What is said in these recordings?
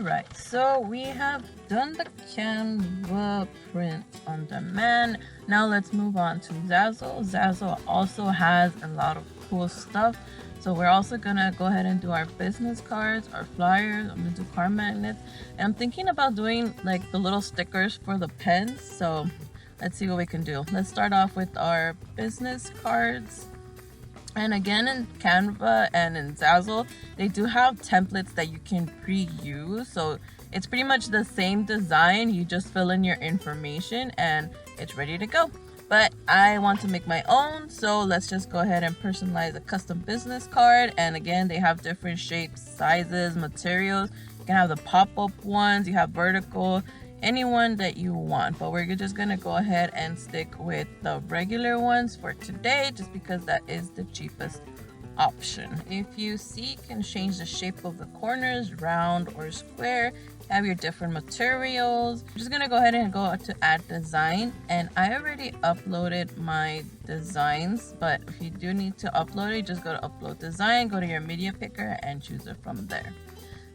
Alright, so we have done the Canva print on demand. Now let's move on to Zazzle. Zazzle also has a lot of cool stuff. So we're also gonna go ahead and do our business cards, our flyers. I'm gonna do card magnets. And I'm thinking about doing like the little stickers for the pens. So let's see what we can do. Let's start off with our business cards. And again, in Canva and in Zazzle, they do have templates that you can pre-use. So it's pretty much the same design. You just fill in your information and it's ready to go. But I want to make my own, so let's just go ahead and personalize a custom business card. And again, they have different shapes, sizes, materials. You can have the pop-up ones, you have vertical, any one that you want, but we're just gonna go ahead and stick with the regular ones for today just because that is the cheapest option. If you see, you can change the shape of the corners, round or square. Have your different materials. I'm just gonna go ahead and go to add design, and I already uploaded my designs, but if you do need to upload it, just go to upload design, go to your media picker and choose it from there.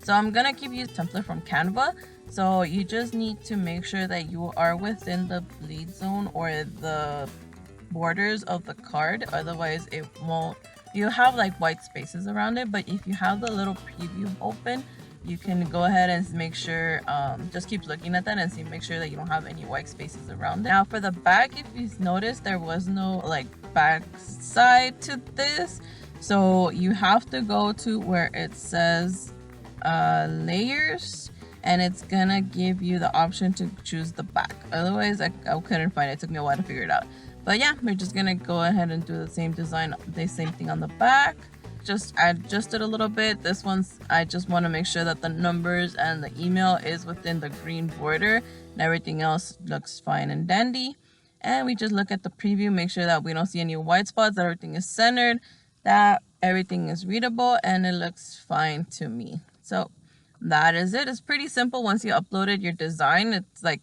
So I'm gonna keep using template from Canva. So you just need to make sure that you are within the bleed zone or the borders of the card. Otherwise it won't, you have like white spaces around it. But if you have the little preview open, you can go ahead and make sure, just keep looking at that and make sure that you don't have any white spaces around it. Now for the back, if you notice, there was no like back side to this. So you have to go to where it says layers, and it's gonna give you the option to choose the back. Otherwise I couldn't find it. It took me a while to figure it out. But yeah, we're just gonna go ahead and do the same design, the same thing on the back. Just adjust it a little bit. This one's, I just want to make sure that the numbers and the email is within the green border and everything else looks fine and dandy. And we just look at the preview, make sure that we don't see any white spots, that everything is centered, that everything is readable, and it looks fine to me. So that is it. It's pretty simple. Once you uploaded your design, it's like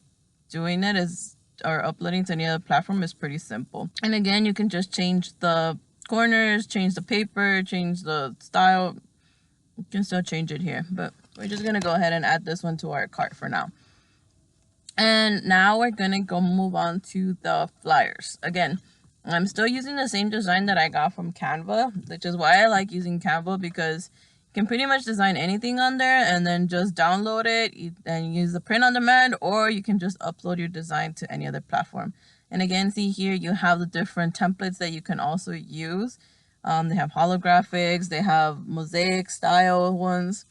doing it is, or uploading to any other platform is pretty simple. And again, you can just change the corners, change the paper, change the style. You can still change it here, but we're just gonna go ahead and add this one to our cart for now. And now we're gonna go move on to the flyers. Again, I'm still using the same design that I got from Canva, which is why I like using Canva, because can pretty much design anything on there and then just download it and use the print on demand, or you can just upload your design to any other platform. And again, see here, you have the different templates that you can also use. They have holographics, they have mosaic style ones.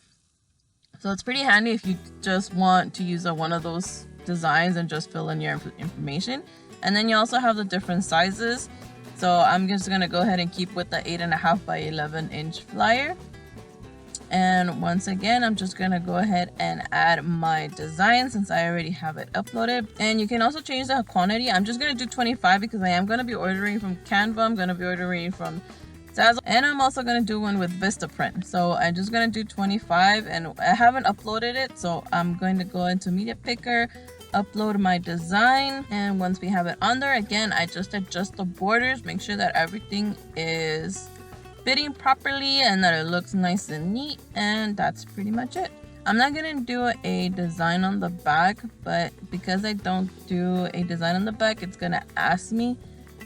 So it's pretty handy if you just want to use one of those designs and just fill in your information. And then you also have the different sizes. So I'm just gonna go ahead and keep with the 8.5 by 11 inch flyer. And once again, I'm just gonna go ahead and add my design since I already have it uploaded. And you can also change the quantity. I'm just gonna do 25 because I am gonna be ordering from Canva. I'm gonna be ordering from Zazzle, and I'm also gonna do one with Vistaprint. So I'm just gonna do 25, and I haven't uploaded it, so I'm going to go into Media Picker, upload my design, and once we have it on there, again, I just adjust the borders, make sure that everything is fitting properly and that it looks nice and neat, and that's pretty much it. I'm not gonna do a design on the back, but because I don't do a design on the back, it's gonna ask me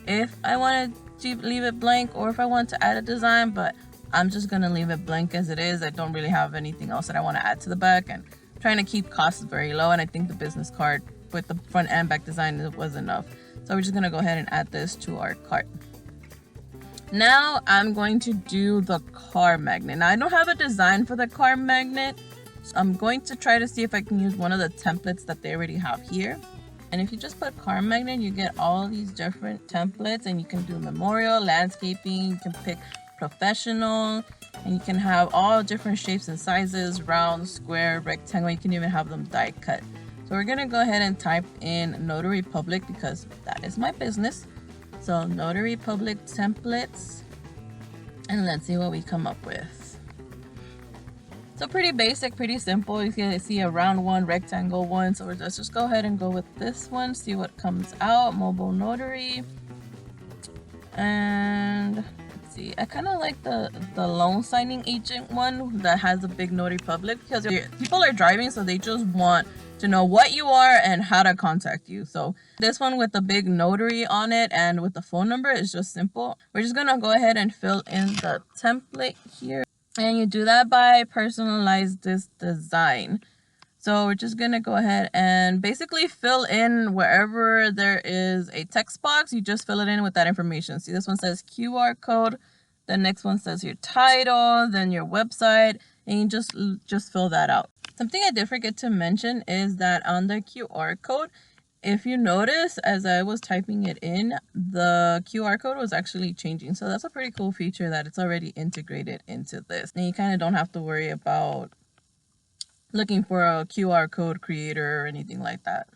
if I wanted to leave it blank or if I want to add a design, but I'm just gonna leave it blank as it is. I don't really have anything else that I want to add to the back, and I'm trying to keep costs very low, and I think the business card with the front and back design was enough. So we're just gonna go ahead and add this to our cart. Now I'm going to do the car magnet. Now I don't have a design for the car magnet, so I'm going to try to see if I can use one of the templates that they already have here. And if you just put car magnet, you get all these different templates, and you can do memorial, landscaping, you can pick professional, and you can have all different shapes and sizes, round, square, rectangle. You can even have them die cut. So we're gonna go ahead and type in Notary Public because that is my business. So Notary Public templates, and let's see what we come up with. So pretty basic, pretty simple. You can see a round one, rectangle one. So let's just go ahead and go with this one, see what comes out. Mobile Notary. And let's See, I kind of like the loan signing agent one that has a big notary public, because people are driving, so they just want to know what you are and how to contact you. So this one with the big notary on it and with the phone number is just simple. We're just gonna go ahead and fill in the template here, and you do that by personalize this design. So we're just gonna go ahead and basically fill in wherever there is a text box, you just fill it in with that information. See, this one says QR code, the next one says your title, then your website, and you just fill that out. Something I did forget to mention is that on the QR code, if you notice, as I was typing it in, the QR code was actually changing. So that's a pretty cool feature that it's already integrated into this. And you kind of don't have to worry about looking for a QR code creator or anything like that.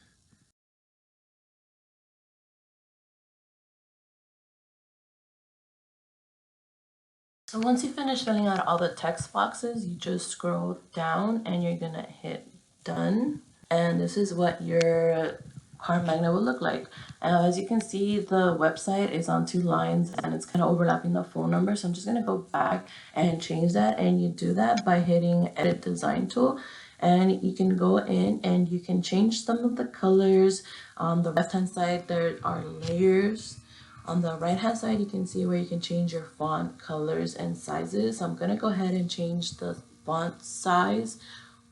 So once you finish filling out all the text boxes, you just scroll down and you're gonna hit done. And this is what your card magnet will look like. As you can see, the website is on 2 lines and it's kind of overlapping the phone number. So I'm just gonna go back and change that. And you do that by hitting edit design tool. And you can go in and you can change some of the colors. On the left hand side, there are layers. On the right hand side, you can see where you can change your font colors and sizes. So I'm gonna go ahead and change the font size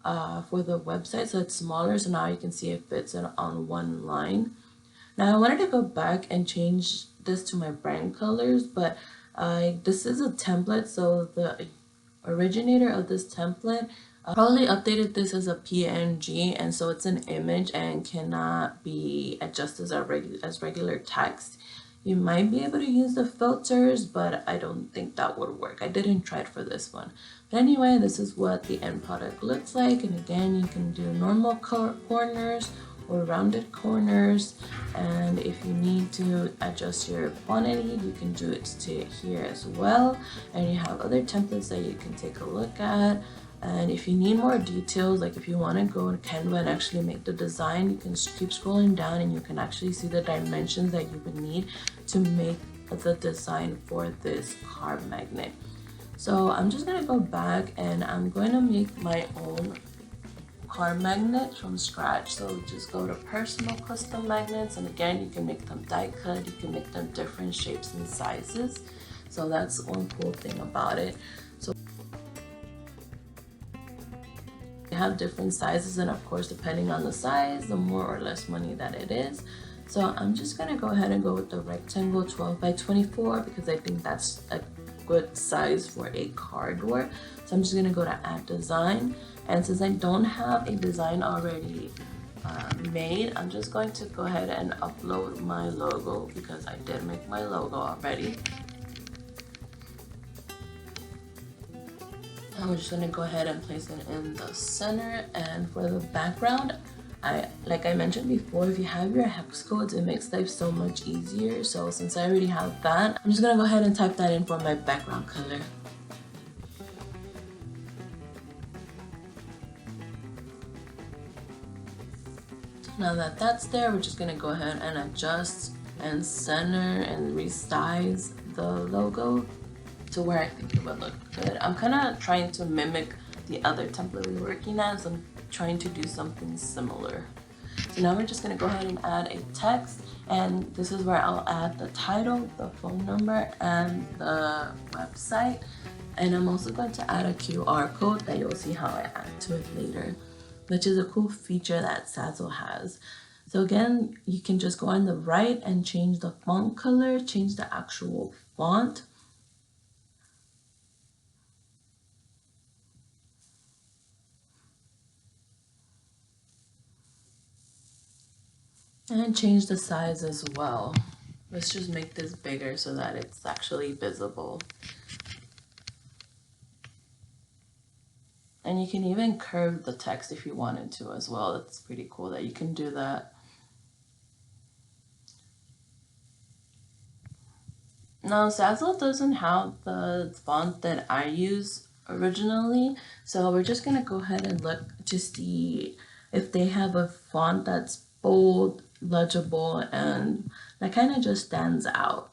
for the website so it's smaller, so now you can see it fits it on one line. Now I wanted to go back and change this to my brand colors, but this is a template, so the originator of this template probably updated this as a PNG, and so it's an image and cannot be adjusted as regular text. You might be able to use the filters, but I don't think that would work. I didn't try it for this one. But anyway, this is what the end product looks like. And again, you can do normal corners or rounded corners. And if you need to adjust your quantity, you can do it to here as well. And you have other templates that you can take a look at. And if you need more details, like if you want to go to Canva and actually make the design, you can keep scrolling down and you can actually see the dimensions that you would need to make the design for this card magnet. So I'm just going to go back and I'm going to make my own card magnet from scratch. So just go to personal custom magnets, and again, you can make them die cut, you can make them different shapes and sizes. So that's one cool thing about it. So have different sizes, and of course depending on the size, the more or less money that it is. So I'm just gonna go ahead and go with the rectangle 12 by 24 because I think that's a good size for a card door. So I'm just gonna go to add design, and since I don't have a design already made, I'm just going to go ahead and upload my logo because I did make my logo already. I'm just gonna go ahead and place it in the center, and for the background, like I mentioned before, if you have your hex codes, it makes life so much easier. So since I already have that, I'm just gonna go ahead and type that in for my background color. Now that that's there, we're just gonna go ahead and adjust and center and resize the logo to where I think it would look good. I'm kind of trying to mimic the other template we were working on, so I'm trying to do something similar. So now we're just going to go ahead and add a text, and this is where I'll add the title, the phone number, and the website. And I'm also going to add a QR code that you'll see how I add to it later, which is a cool feature that Zazzle has. So again, you can just go on the right and change the font color, change the actual font. And change the size as well. Let's just make this bigger so that it's actually visible. And you can even curve the text if you wanted to as well. It's pretty cool that you can do that. Now, Zazzle doesn't have the font that I use originally, so we're just gonna go ahead and look to see if they have a font that's bold, legible, and that kind of just stands out.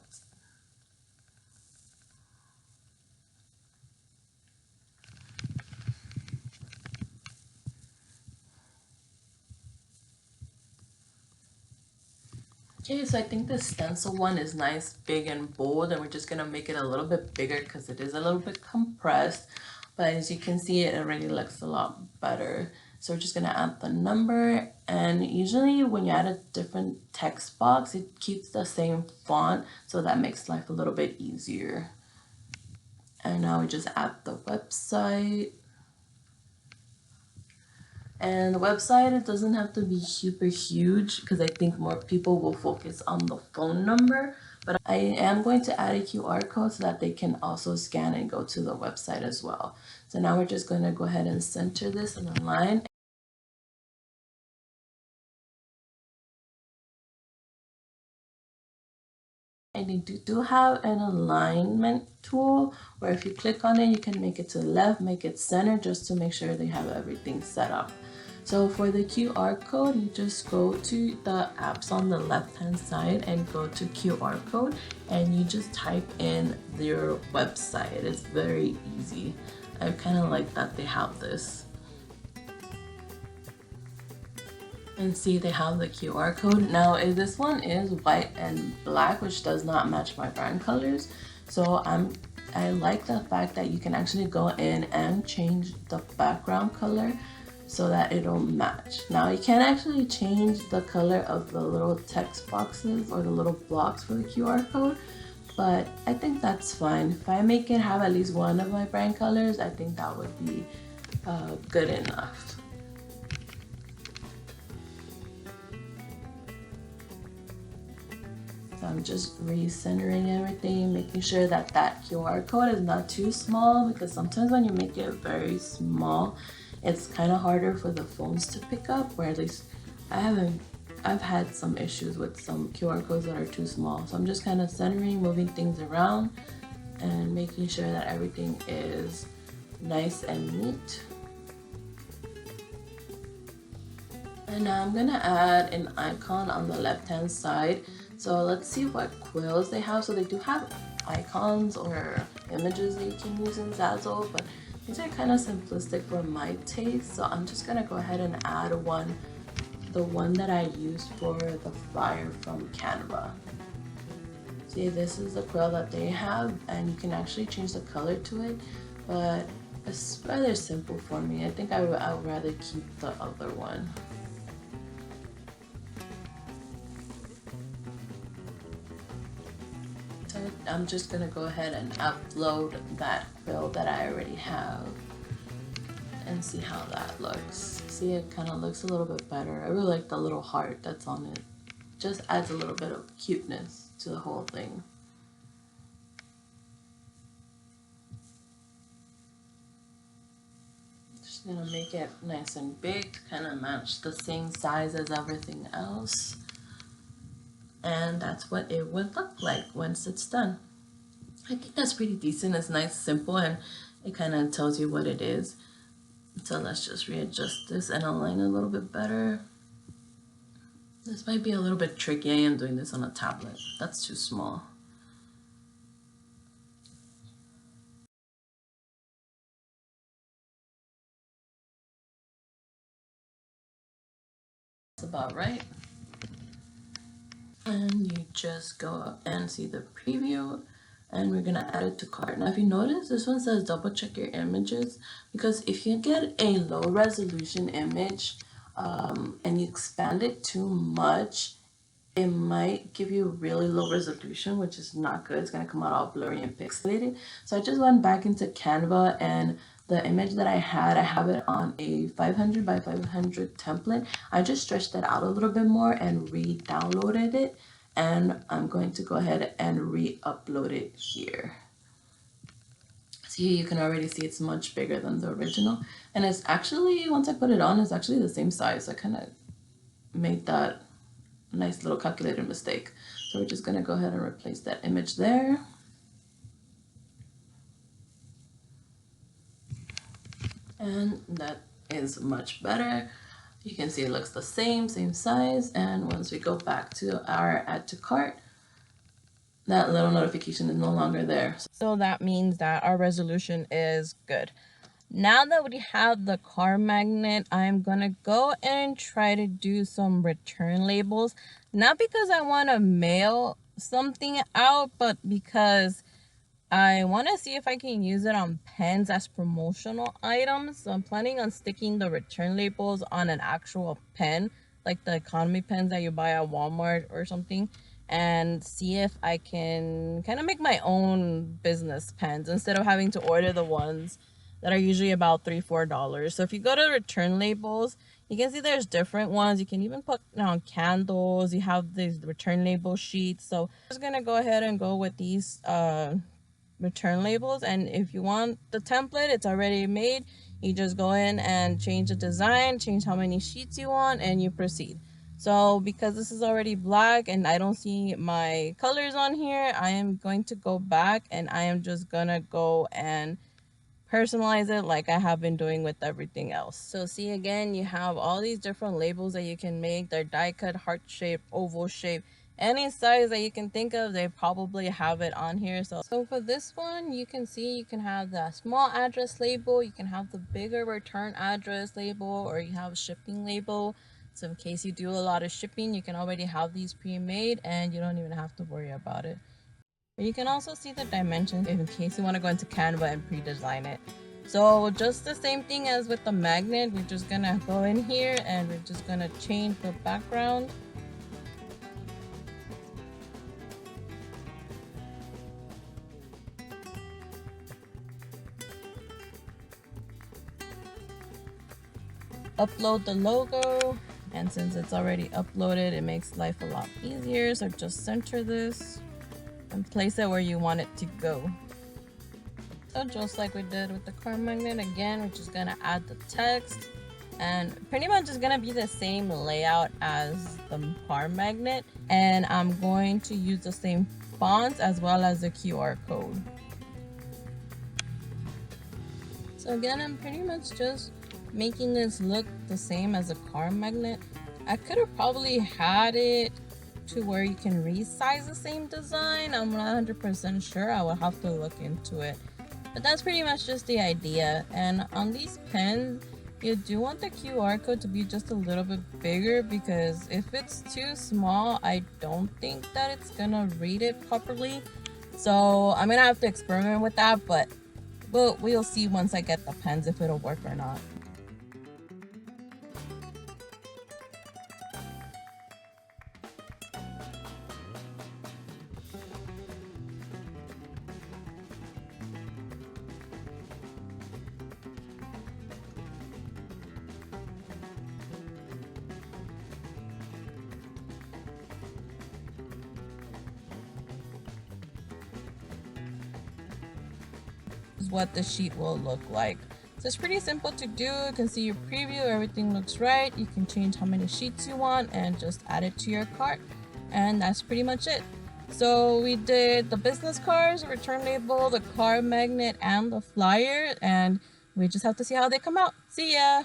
Okay, so I think the stencil one is nice, big, and bold, and we're just gonna make it a little bit bigger because it is a little bit compressed. But as you can see, it already looks a lot better. So we're just gonna add the number, and usually when you add a different text box, it keeps the same font, so that makes life a little bit easier. And now we just add the website. And the website, it doesn't have to be super huge because I think more people will focus on the phone number. But I am going to add a QR code so that they can also scan and go to the website as well. So now we're just going to go ahead and center this in a line. And they do have an alignment tool where if you click on it, you can make it to the left, make it center, just to make sure they have everything set up. So for the QR code, you just go to the apps on the left hand side and go to QR code, and you just type in your website. It's very easy. I kind of like that they have this. And see, they have the QR code. Now this one is white and black, which does not match my brand colors. So I like the fact that you can actually go in and change the background color so that it'll match. Now you can actually change the color of the little text boxes or the little blocks for the QR code, but I think that's fine. If I make it have at least one of my brand colors, I think that would be good enough. So I'm just recentering everything, making sure that that QR code is not too small, because sometimes when you make it very small, it's kind of harder for the phones to pick up, or at least I've had some issues with some QR codes that are too small. So I'm just kind of centering, moving things around, and making sure that everything is nice and neat. And now I'm gonna add an icon on the left hand side. So let's see what quills they have. So they do have icons or images that you can use in Zazzle, but these are kind of simplistic for my taste. So I'm just gonna go ahead and add the one that I used for the flyer from Canva. See, this is the quill that they have, and you can actually change the color to it, but it's rather simple for me. I think I would rather keep the other one. I'm just gonna go ahead and upload that quill that I already have and see how that looks. See, it kind of looks a little bit better. I really like the little heart that's on it. Just adds a little bit of cuteness to the whole thing. Just gonna make it nice and big to kind of match the same size as everything else. And that's what it would look like once it's done. I think that's pretty decent. It's nice, simple, and it kind of tells you what it is. So let's just readjust this and align it a little bit better. This might be a little bit tricky. I am doing this on a tablet. That's too small. That's about right. And you just go up and see the preview, and we're gonna add it to cart. Now if you notice, this one says double check your images, because if you get a low resolution image and you expand it too much, it might give you really low resolution, which is not good. It's gonna come out all blurry and pixelated. So I just went back into Canva, and the image that I have it on a 500 by 500 template. I just stretched that out a little bit more and re-downloaded it, and I'm going to go ahead and re-upload it here. See, you can already see it's much bigger than the original, and it's actually, once I put it on, it's actually the same size. I kind of made that nice little calculated mistake. So we're just gonna go ahead and replace that image there. And that is much better. You can see it looks the same size. And once we go back to our add to cart, that little notification is no longer there. So that means that our resolution is good. Now that we have the car magnet, I'm gonna go and try to do some return labels. Not because I want to mail something out, but because I want to see if I can use it on pens as promotional items. So I'm planning on sticking the return labels on an actual pen, like the economy pens that you buy at Walmart or something, and see if I can kind of make my own business pens instead of having to order the ones that are usually about $3-4. So if you go to return labels, you can see there's different ones. You can even put on candles. You have these return label sheets. So I'm just gonna go ahead and go with these return labels, and if you want the template, it's already made. You just go in and change the design, change how many sheets you want, and you proceed. So because this is already black and I don't see my colors on here, I am going to go back and I am just gonna go and personalize it like I have been doing with everything else. So see, again, you have all these different labels that you can make. They're die cut, heart shape, oval shape, any size that you can think of, they probably have it on here. So for this one, you can see you can have the small address label, you can have the bigger return address label, or you have a shipping label. So in case you do a lot of shipping, you can already have these pre-made and you don't even have to worry about it. You can also see the dimensions in case you want to go into Canva and pre-design it. So just the same thing as with the magnet, we're just gonna go in here and we're just gonna change the background. Upload the logo, and since it's already uploaded, it makes life a lot easier. So just center this and place it where you want it to go. So just like we did with the car magnet, again, we're just gonna add the text, and pretty much it's gonna be the same layout as the car magnet, and I'm going to use the same fonts as well as the QR code. So again, I'm pretty much just making this look the same as a car magnet. I could have probably had it to where you can resize the same design. I'm not 100% sure. I will have to look into it. But that's pretty much just the idea. And on these pens, you do want the QR code to be just a little bit bigger, because if it's too small, I don't think that it's gonna read it properly. So I'm gonna have to experiment with that, but we'll see once I get the pens if it'll work or not. Is what the sheet will look like. So it's pretty simple to do. You can see your preview, everything looks right. You can change how many sheets you want and just add it to your cart, and that's pretty much it. So we did the business cards, return label, the car magnet, and the flyer, and we just have to see how they come out. See ya!